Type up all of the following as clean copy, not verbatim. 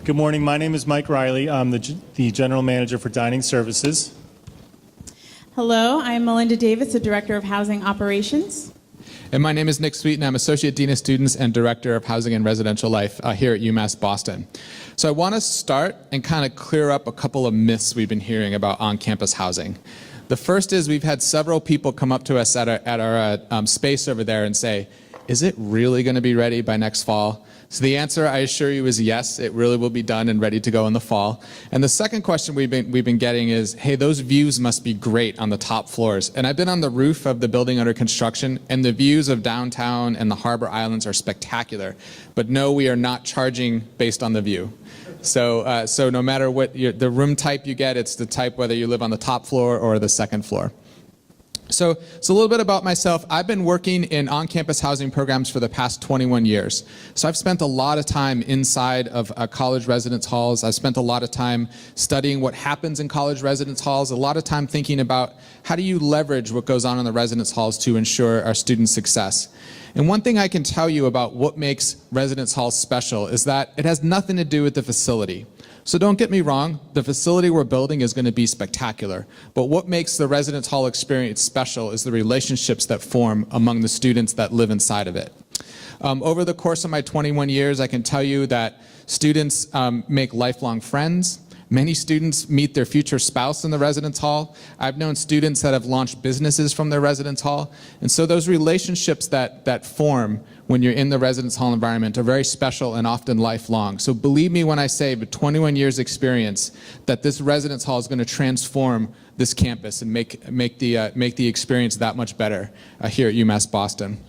Good morning. My name is Mike Riley. I'm the General Manager for Dining Services. Hello, I'm Melinda Davis, the Director of Housing Operations. And my name is Nick Sweeten. I'm Associate Dean of Students and Director of Housing and Residential Life here at UMass Boston. So I want to start and kind of clear up a couple of myths we've been hearing about on-campus housing. The first is we've had several people come up to us at our space over there and say, is it really going to be ready by next fall? So the answer, I assure you, is yes, it really will be done and ready to go in the fall. And the second question we've been getting is, hey, those views must be great on the top floors. And I've been on the roof of the building under construction, and the views of downtown and the harbor islands are spectacular. But no, we are not charging based on the view. So no matter what the room type you get, it's the type whether you live on the top floor or the second floor. So a little bit about myself. I've been working in on-campus housing programs for the past 21 years. So I've spent a lot of time inside of college residence halls. I've spent a lot of time studying what happens in college residence halls, a lot of time thinking about how do you leverage what goes on in the residence halls to ensure our students' success. And one thing I can tell you about what makes residence halls special is that it has nothing to do with the facility. So don't get me wrong, the facility we're building is going to be spectacular. But what makes the residence hall experience special is the relationships that form among the students that live inside of it. Over the course of my 21 years, I can tell you that students make lifelong friends. Many students meet their future spouse in the residence hall. I've known students that have launched businesses from their residence hall. And so those relationships that form when you're in the residence hall environment are very special and often lifelong. So believe me when I say, with 21 years experience, that this residence hall is going to transform this campus and make the experience that much better here at UMass Boston.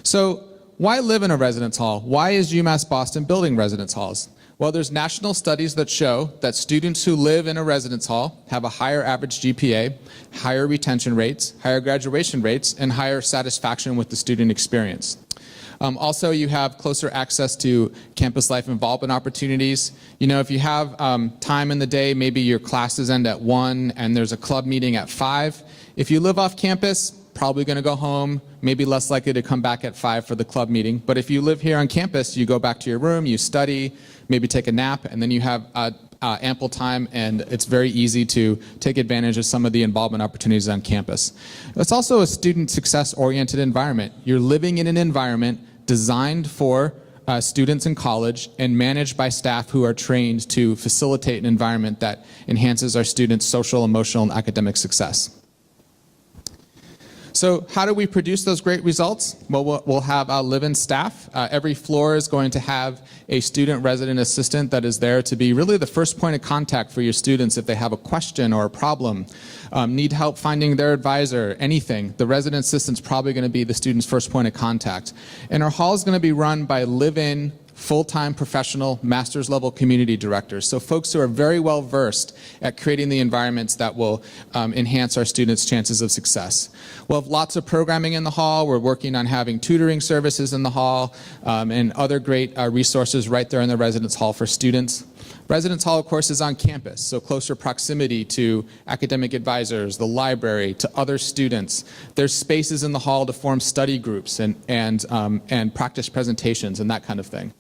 So why live in a residence hall? Why is UMass Boston building residence halls? Well, there's national studies that show that students who live in a residence hall have a higher average GPA, higher retention rates, higher graduation rates, and higher satisfaction with the student experience. Also, you have closer access to campus life involvement opportunities. You know, if you have time in the day, maybe your classes end at 1 and there's a club meeting at 5. If you live off campus, probably going to go home, maybe less likely to come back at 5 for the club meeting. But if you live here on campus, you go back to your room, you study, maybe take a nap, and then you have ample time, and it's very easy to take advantage of some of the involvement opportunities on campus. It's also a student success-oriented environment. You're living in an environment designed for students in college and managed by staff who are trained to facilitate an environment that enhances our students' social, emotional, and academic success. So how do we produce those great results? Well, we'll have live-in staff. Every floor is going to have a student resident assistant that is there to be really the first point of contact for your students if they have a question or a problem, need help finding their advisor, anything. The resident assistant's probably going to be the student's first point of contact. And our hall is going to be run by live-in full-time professional master's level community directors. So folks who are very well versed at creating the environments that will enhance our students' chances of success. We'll have lots of programming in the hall. We're working on having tutoring services in the hall and other great resources right there in the residence hall for students. Residence hall, of course, is on campus, so closer proximity to academic advisors, the library, to other students. There's spaces in the hall to form study groups and practice presentations and that kind of thing.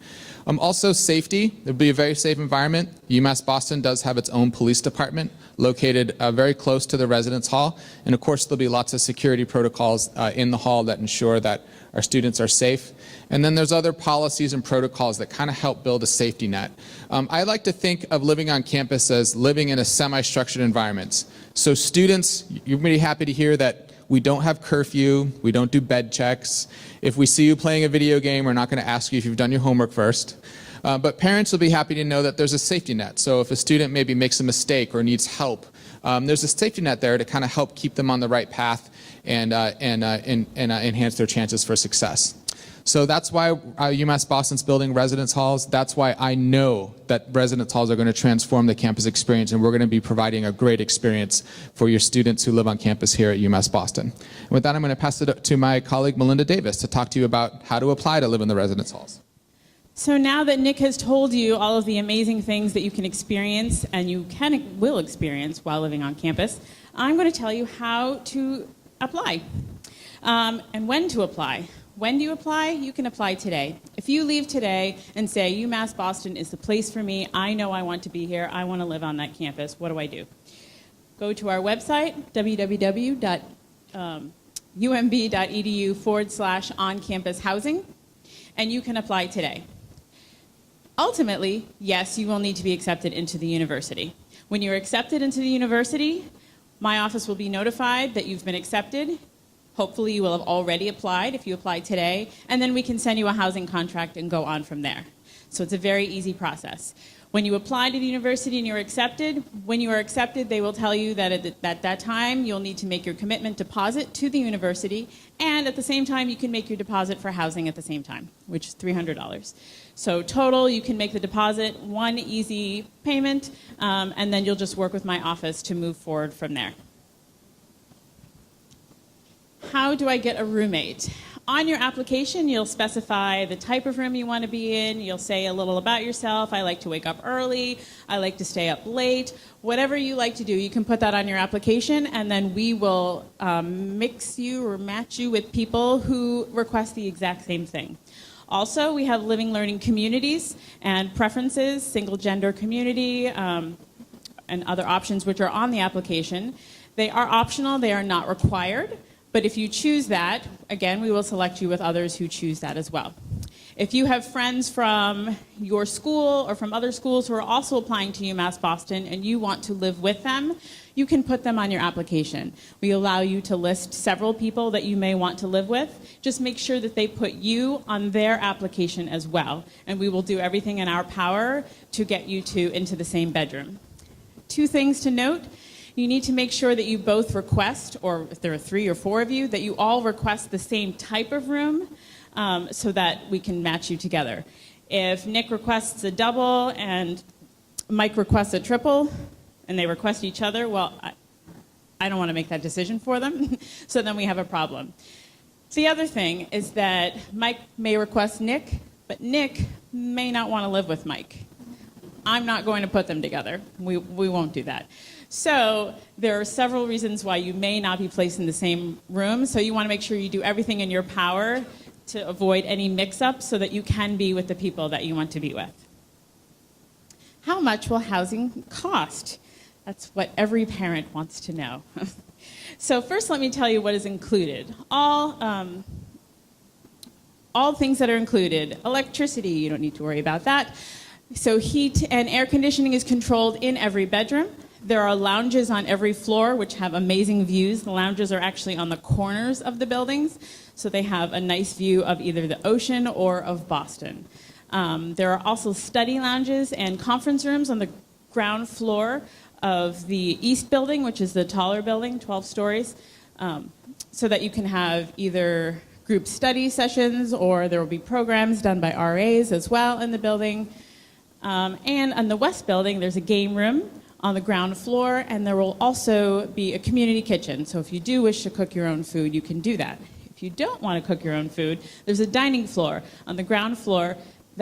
Also safety, it'll be a very safe environment. UMass Boston does have its own police department located very close to the residence hall. And of course, there'll be lots of security protocols in the hall that ensure that our students are safe. And then there's other policies and protocols that kind of help build a safety net. I like to think of living on campus as living in a semi-structured environment. So students, you're really happy to hear that we don't have curfew, we don't do bed checks. If we see you playing a video game, we're not going to ask you if you've done your homework first. But parents will be happy to know that there's a safety net. So if a student maybe makes a mistake or needs help, there's a safety net there to kind of help keep them on the right path and enhance their chances for success. So that's why UMass Boston's building residence halls. That's why I know that residence halls are going to transform the campus experience, and we're going to be providing a great experience for your students who live on campus here at UMass Boston. And with that, I'm going to pass it to my colleague Melinda Davis to talk to you about how to apply to live in the residence halls. So now that Nick has told you all of the amazing things that you can experience and you will experience while living on campus, I'm going to tell you how to apply and when to apply. When do you apply? You can apply today. If you leave today and say, UMass Boston is the place for me, I know I want to be here, I want to live on that campus, what do I do? Go to our website, www.umb.edu/on-campus-housing, and you can apply today. Ultimately, yes, you will need to be accepted into the university. When you're accepted into the university, my office will be notified that you've been accepted. Hopefully you will have already applied if you apply today, and then we can send you a housing contract and go on from there. So it's a very easy process. When you apply to the university and you're accepted, when you are accepted, they will tell you that at that time you'll need to make your commitment deposit to the university, and at the same time you can make your deposit for housing at the same time, which is $300. So total, you can make the deposit, one easy payment, and then you'll just work with my office to move forward from there. How do I get a roommate? On your application, you'll specify the type of room you want to be in. You'll say a little about yourself. I like to wake up early. I like to stay up late. Whatever you like to do, you can put that on your application, and then we will mix you or match you with people who request the exact same thing. Also, we have living learning communities and preferences, single gender community, and other options which are on the application. They are optional. They are not required. But if you choose that, again, we will select you with others who choose that as well. If you have friends from your school or from other schools who are also applying to UMass Boston and you want to live with them, you can put them on your application. We allow you to list several people that you may want to live with. Just make sure that they put you on their application as well, and we will do everything in our power to get you into the same bedroom. Two things to note. You need to make sure that you both request, or if there are 3 or 4 of you, that you all request the same type of room so that we can match you together. If Nick requests a double and Mike requests a triple and they request each other, well, I don't want to make that decision for them, so then we have a problem. The other thing is that Mike may request Nick, but Nick may not want to live with Mike. I'm not going to put them together. We won't do that. So there are several reasons why you may not be placed in the same room, so you want to make sure you do everything in your power to avoid any mix-up so that you can be with the people that you want to be with. How much will housing cost? That's what every parent wants to know. So first let me tell you what is included. All things that are included. Electricity, you don't need to worry about that. So heat and air conditioning is controlled in every bedroom. There are lounges on every floor which have amazing views. The lounges are actually on the corners of the buildings, so they have a nice view of either the ocean or of Boston. There are also study lounges and conference rooms on the ground floor of the East Building, which is the taller building, 12 stories, so that you can have either group study sessions or there will be programs done by RAs as well in the building. And on the West Building, there's a game room on the ground floor, and there will also be a community kitchen. So if you do wish to cook your own food, you can do that. If you don't want to cook your own food, there's a dining floor on the ground floor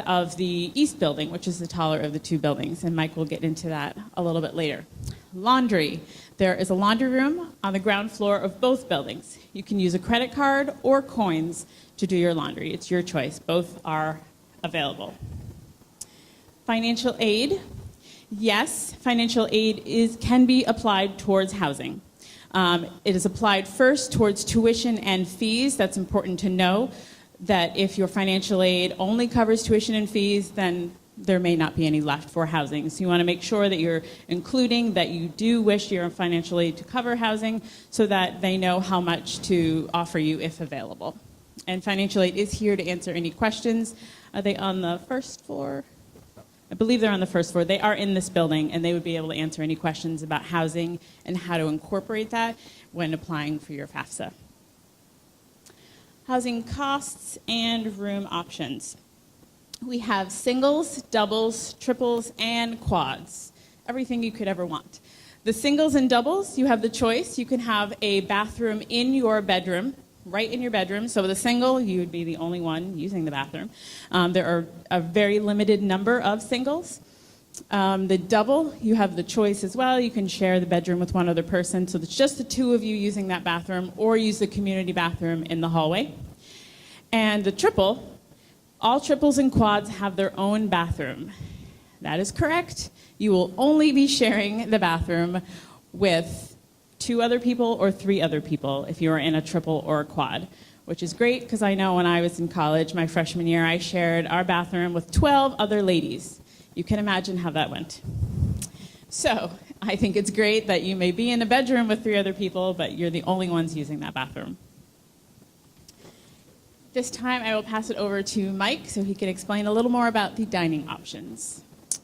of the East Building, which is the taller of the 2 buildings, and Mike will get into that a little bit later. Laundry. There is a laundry room on the ground floor of both buildings. You can use a credit card or coins to do your laundry. It's your choice. Both are available. Financial aid. Yes, financial aid can be applied towards housing. It is applied first towards tuition and fees. That's important to know, that if your financial aid only covers tuition and fees, then there may not be any left for housing. So you want to make sure that you're including that you do wish your financial aid to cover housing so that they know how much to offer you if available. And financial aid is here to answer any questions. Are they on the first floor? I believe they're on the first floor. They are in this building, and they would be able to answer any questions about housing and how to incorporate that when applying for your FAFSA. Housing costs and room options. We have singles, doubles, triples, and quads. Everything you could ever want. The singles and doubles, you have the choice. You can have a bathroom in your bedroom, right in your bedroom. So with a single, you would be the only one using the bathroom. There are a very limited number of singles. The double, you have the choice as well. You can share the bedroom with one other person, so it's just the 2 of you using that bathroom, or use the community bathroom in the hallway. And the triple, all triples and quads have their own bathroom. That is correct. You will only be sharing the bathroom with 2 other people or 3 other people if you are in a triple or a quad, which is great because I know when I was in college, my freshman year, I shared our bathroom with 12 other ladies. You can imagine how that went. So I think it's great that you may be in a bedroom with 3 other people, but you're the only ones using that bathroom. This time I will pass it over to Mike so he can explain a little more about the dining options.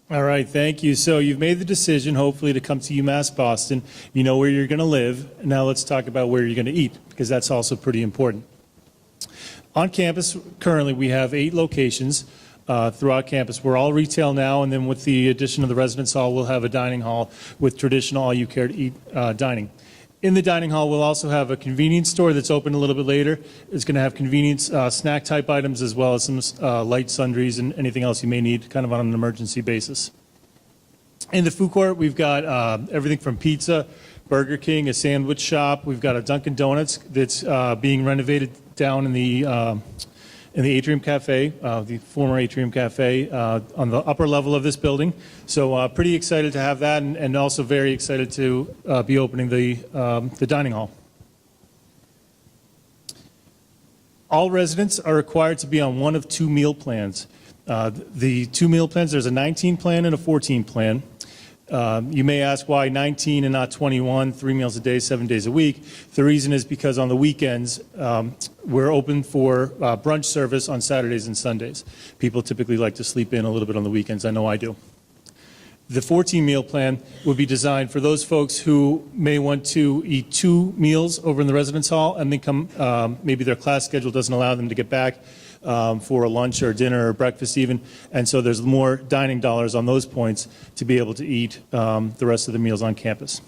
All right, thank you. So you've made the decision, hopefully, to come to UMass Boston. You know where you're going to live. Now let's talk about where you're going to eat, because that's also pretty important. On campus, currently, we have 8 locations throughout campus. We're all retail now, and then with the addition of the residence hall, we'll have a dining hall with traditional all-you-care-to-eat dining. In the dining hall, we'll also have a convenience store that's open a little bit later. It's going to have convenience snack-type items as well as some light sundries and anything else you may need, kind of on an emergency basis. In the food court, we've got everything from pizza, Burger King, a sandwich shop. We've got a Dunkin' Donuts that's being renovated down in the Atrium Cafe, the former Atrium Cafe, on the upper level of this building. So pretty excited to have that, and also very excited to be opening the dining hall. All residents are required to be on one of 2 meal plans. The 2 meal plans, there's a 19 plan and a 14 plan. You may ask why 19 and not 21, 3 meals a day, 7 days a week. The reason is because on the weekends, we're open for brunch service on Saturdays and Sundays. People typically like to sleep in a little bit on the weekends. I know I do. The 14 meal plan would be designed for those folks who may want to eat 2 meals over in the residence hall and then come, maybe their class schedule doesn't allow them to get back for a lunch or dinner or breakfast even, and so there's more dining dollars on those points to be able to eat the rest of the meals on campus.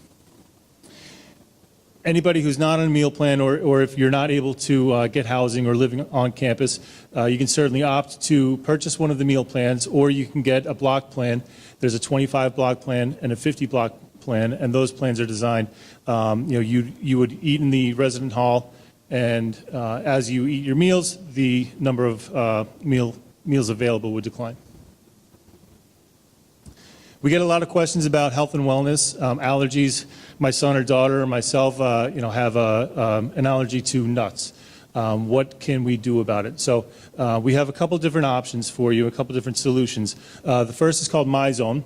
Anybody who's not on a meal plan, or if you're not able to get housing or living on campus, you can certainly opt to purchase one of the meal plans, or you can get a block plan. There's a 25 block plan and a 50 block plan, and those plans are designed, you would eat in the resident hall, and as you eat your meals, the number of meals available would decline. We get a lot of questions about health and wellness, allergies. My son or daughter or myself, have an allergy to nuts. What can we do about it? So we have a couple different options for you, a couple different solutions. The first is called MyZone.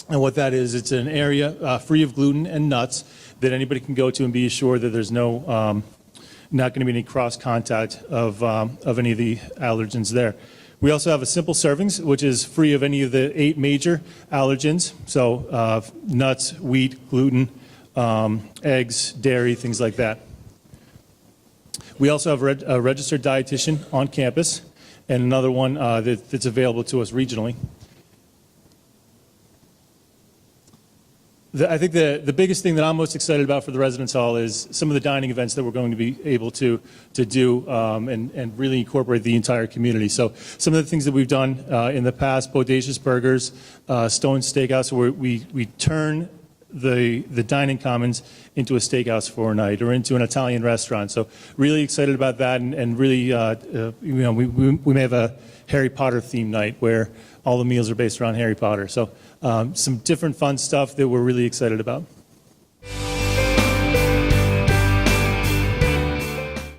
And what that is, it's an area free of gluten and nuts that anybody can go to and be assured that there's not going to be any cross contact of any of the allergens there. We also have a simple servings, which is free of any of the 8 major allergens. So nuts, wheat, gluten, eggs, dairy, things like that. We also have a registered dietitian on campus and another one that's available to us regionally. I think the biggest thing that I'm most excited about for the residence hall is some of the dining events that we're going to be able to do and really incorporate the entire community. So some of the things that we've done in the past, Bodacious Burgers, Stone Steakhouse, where we turn the dining commons into a steakhouse for a night or into an Italian restaurant. So really excited about that, and really, we may have a Harry Potter themed night where all the meals are based around Harry Potter. So some different fun stuff that we're really excited about.